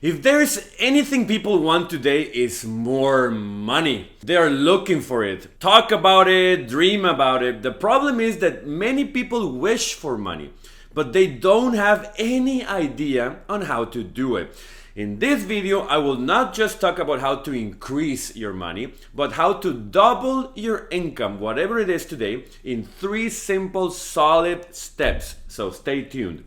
If there's anything people want today is more money. They are looking for it. Talk about it, dream about it. The problem is that many people wish for money, but they don't have any idea on how to do it. In this video, I will not just talk about how to increase your money, but how to double your income, whatever it is today, in 3 simple, solid steps. So stay tuned.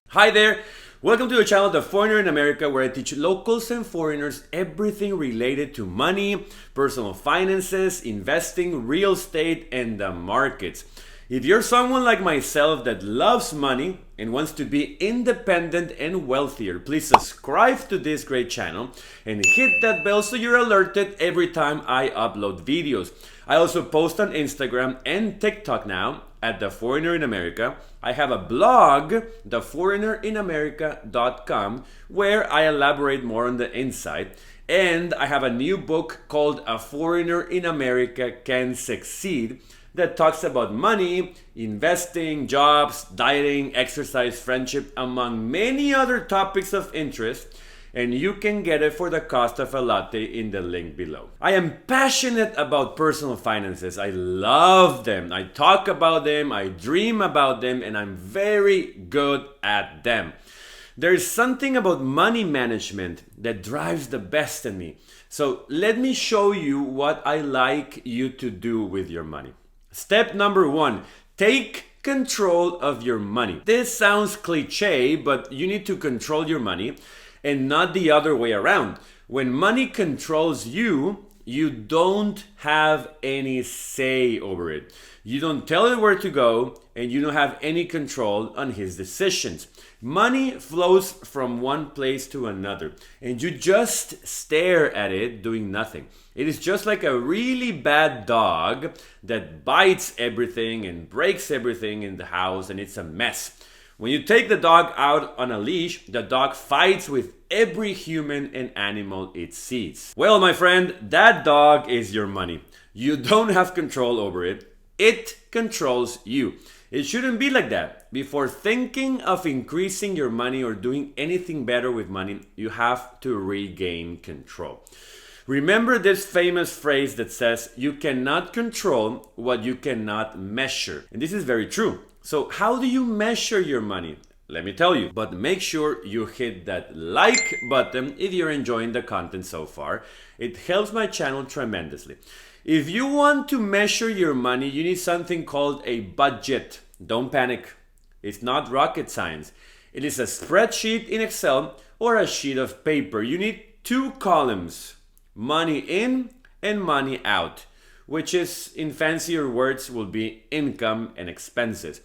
Hi there! Welcome to the channel The Foreigner in America, where I teach locals and foreigners everything related to money, personal finances, investing, real estate, and the markets. If you're someone like myself that loves money and wants to be independent and wealthier, please subscribe to this great channel and hit that bell so you're alerted every time I upload videos. I also post on Instagram and TikTok now at The Foreigner in America. I have a blog, theforeignerinamerika.com, where I elaborate more on the inside. And I have a new book called A Foreigner in America Can Succeed that talks about money, investing, jobs, dieting, exercise, friendship, among many other topics of interest. And you can get it for the cost of a latte in the link below. I am passionate about personal finances. I love them. I talk about them, I dream about them, and I'm very good at them. There's something about money management that drives the best in me. So let me show you what I like you to do with your money. Step number 1, take control of your money. This sounds cliche, but you need to control your money and not the other way around. When money controls you, you don't have any say over it. You don't tell it where to go, and you don't have any control on his decisions. Money flows from one place to another, and you just stare at it doing nothing. It is just like a really bad dog that bites everything and breaks everything in the house, and it's a mess. When you take the dog out on a leash, the dog fights with every human and animal it sees. Well, my friend, that dog is your money. You don't have control over it. It controls you. It shouldn't be like that. Before thinking of increasing your money or doing anything better with money, you have to regain control. Remember this famous phrase that says, you cannot control what you cannot measure. And this is very true. So how do you measure your money? Let me tell you, but make sure you hit that like button if you're enjoying the content so far. It helps my channel tremendously. If you want to measure your money, you need something called a budget. Don't panic. It's not rocket science. It is a spreadsheet in Excel or a sheet of paper. You need 2 columns, money in and money out, which is, in fancier words, will be income and expenses.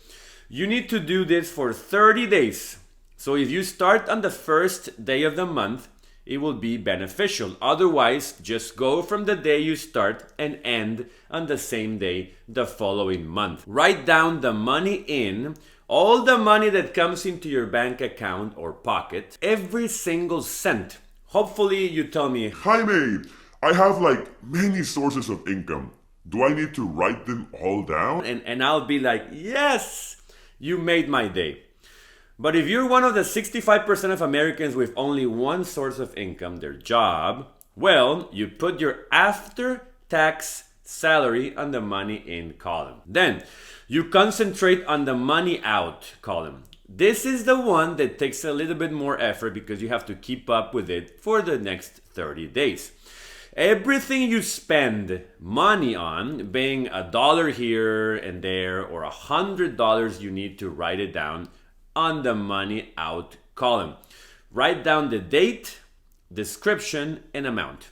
You need to do this for 30 days. So if you start on the first day of the month, it will be beneficial. Otherwise, just go from the day you start and end on the same day the following month. Write down the money in, all the money that comes into your bank account or pocket, every single cent. Hopefully you tell me, Jaime, I have many sources of income. Do I need to write them all down? and I'll be like, yes, you made my day. But if you're one of the 65% of Americans with only one source of income, their job, well, you put your after-tax salary on the money in column. Then you concentrate on the money out column. This is the one that takes a little bit more effort because you have to keep up with it for the next 30 days. Everything you spend money on, being $1 here and there or $100, you need to write it down on the money out column. Write down the date, description, and amount.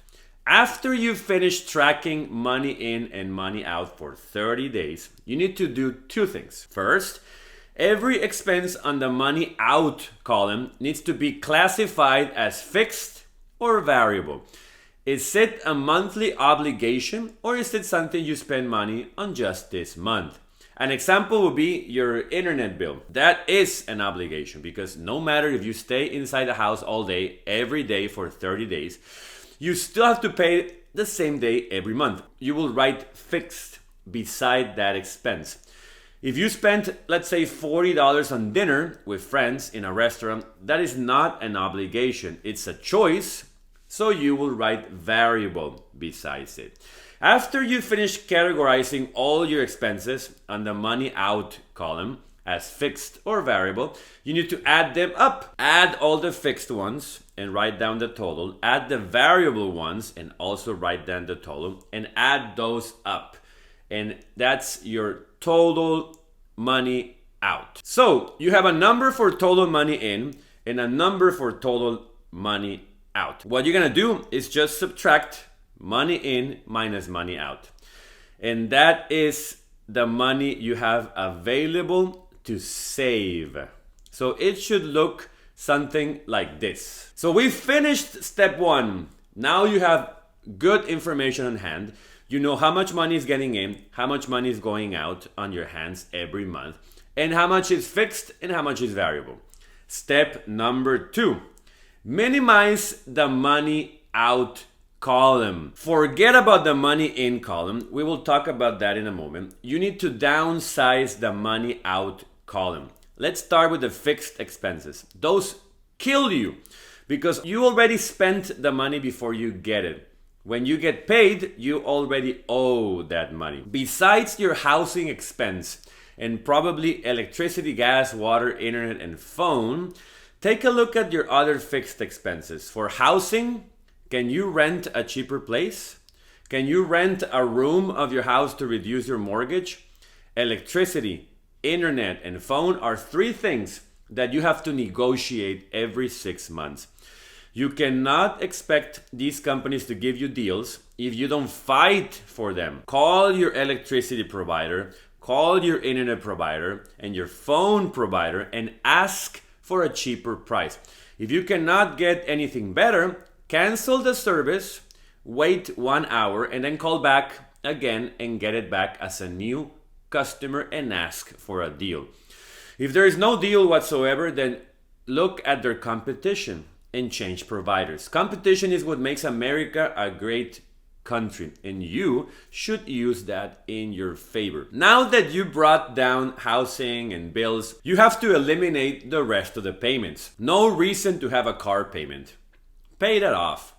After you finish tracking money in and money out for 30 days, you need to do 2 things. First, every expense on the money out column needs to be classified as fixed or variable. Is it a monthly obligation or is it something you spend money on just this month? An example would be your internet bill. That is an obligation because no matter if you stay inside the house all day, every day for 30 days, you still have to pay it the same day every month. You will write fixed beside that expense. If you spent, let's say, $40 on dinner with friends in a restaurant, that is not an obligation. It's a choice, so you will write variable besides it. After you finish categorizing all your expenses on the money out column as fixed or variable, you need to add them up. Add all the fixed ones and write down the total. Add the variable ones and also write down the total, and add those up. And that's your total money out. So you have a number for total money in and a number for total money out. What you're gonna do is just subtract money in minus money out. And that is the money you have available to save. So it should look something like this. So we finished step one. Now you have good information on hand. You know how much money is getting in, how much money is going out on your hands every month, and how much is fixed and how much is variable. Step number two, minimize the money out column. Forget about the money in column. We will talk about that in a moment. You need to downsize the money out column. Let's start with the fixed expenses. Those kill you because you already spent the money before you get it. When you get paid, you already owe that money. Besides your housing expense and probably electricity, gas, water, internet, and phone, take a look at your other fixed expenses. For housing, can you rent a cheaper place? Can you rent a room of your house to reduce your mortgage? Electricity, internet, and phone are three things that you have to negotiate every 6 months. You cannot expect these companies to give you deals if you don't fight for them. Call your electricity provider, call your internet provider, and your phone provider and ask for a cheaper price. If you cannot get anything better, cancel the service, wait 1 hour, and then call back again and get it back as a new customer and ask for a deal. If there is no deal whatsoever, then look at their competition and change providers. Competition is what makes America a great country, and you should use that in your favor. Now that you brought down housing and bills, you have to eliminate the rest of the payments. No reason to have a car payment. Pay that off.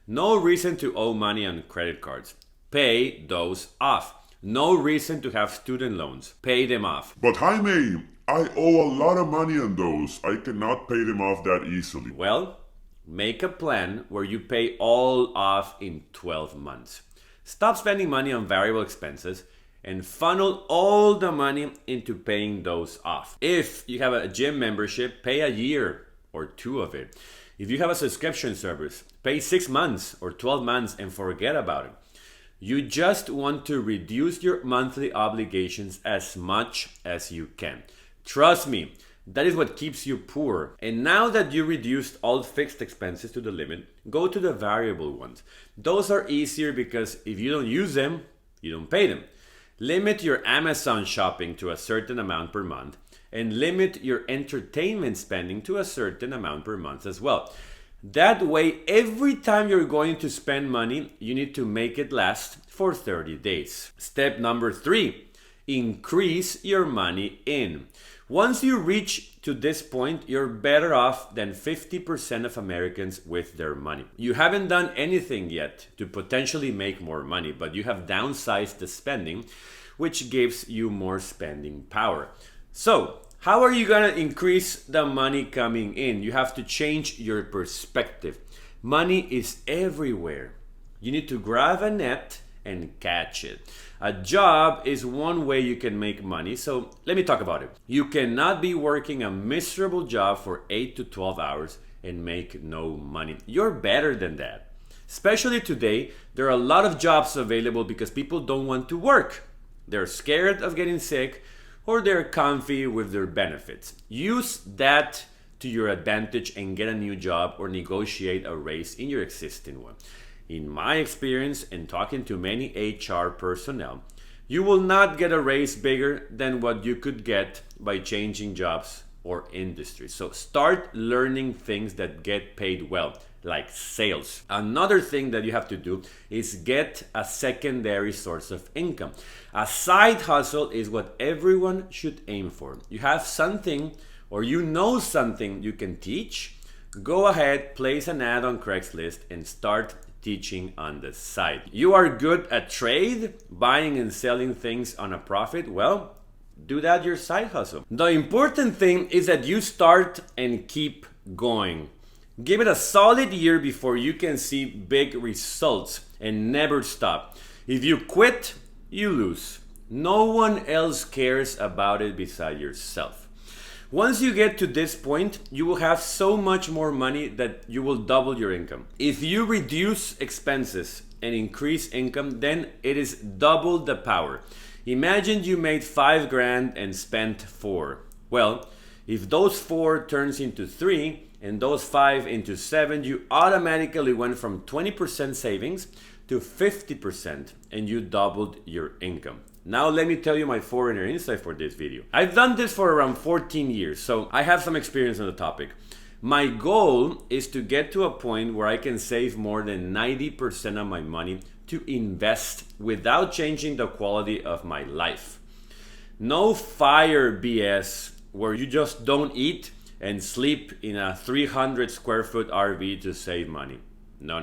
No reason to owe money on credit cards. Pay those off. No reason to have student loans. Pay them off. But Jaime, I owe a lot of money on those. I cannot pay them off that easily. Well, make a plan where you pay all off in 12 months. Stop spending money on variable expenses and funnel all the money into paying those off. If you have a gym membership, pay a year or 2 of it. If you have a subscription service, pay 6 months or 12 months and forget about it. You just want to reduce your monthly obligations as much as you can. Trust me, that is what keeps you poor. And now that you reduced all fixed expenses to the limit, go to the variable ones. Those are easier because if you don't use them, you don't pay them. Limit your Amazon shopping to a certain amount per month, and limit your entertainment spending to a certain amount per month as well. That way, every time you're going to spend money, you need to make it last for 30 days. Step number 3, increase your money in. Once you reach to this point, you're better off than 50% of Americans with their money. You haven't done anything yet to potentially make more money, but you have downsized the spending, which gives you more spending power. So, how are you going to increase the money coming in? You have to change your perspective. Money is everywhere. You need to grab a net and catch it. A job is one way you can make money, so let me talk about it. You cannot be working a miserable job for 8 to 12 hours and make no money. You're better than that. Especially today, there are a lot of jobs available because people don't want to work. They're scared of getting sick, or they're comfy with their benefits. Use that to your advantage and get a new job or negotiate a raise in your existing one. In my experience and talking to many HR personnel, you will not get a raise bigger than what you could get by changing jobs or industries. So start learning things that get paid well. like sales. Another thing that you have to do is get a secondary source of income. A side hustle is what everyone should aim for. You have something or you know something you can teach, go ahead, place an ad on Craigslist and start teaching on the side. You are good at trade, buying and selling things on a profit. Well, do that your side hustle. The important thing is that you start and keep going. Give it a solid year before you can see big results and never stop. If you quit, you lose. No one else cares about it beside yourself. Once you get to this point, you will have so much more money that you will double your income. If you reduce expenses and increase income, then it is double the power. Imagine you made 5 grand and spent 4. Well, if those 4 turns into 3 and those 5 into 7, you automatically went from 20% savings to 50% and you doubled your income. Now let me tell you my foreigner insight for this video. I've done this for around 14 years, so I have some experience on the topic. My goal is to get to a point where I can save more than 90% of my money to invest without changing the quality of my life. No fire BS where you just don't eat and sleep in a 300 square foot RV to save money. No.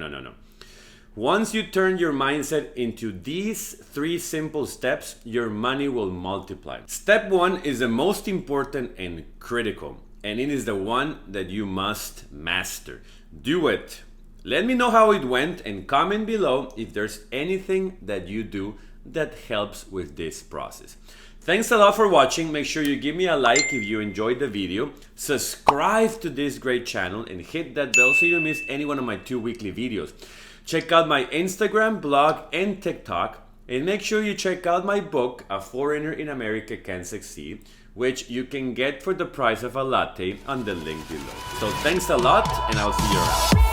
Once you turn your mindset into these 3 simple steps, your money will multiply. Step 1 is the most important and critical, and it is the one that you must master. Do it. Let me know how it went and comment below if there's anything that you do that helps with this process. Thanks a lot for watching. Make sure you give me a like if you enjoyed the video. Subscribe to this great channel and hit that bell so you don't miss any one of my 2 weekly videos. Check out my Instagram, blog, and TikTok. And make sure you check out my book, A Foreigner in America Can Succeed, which you can get for the price of a latte on the link below. So thanks a lot, and I'll see you around.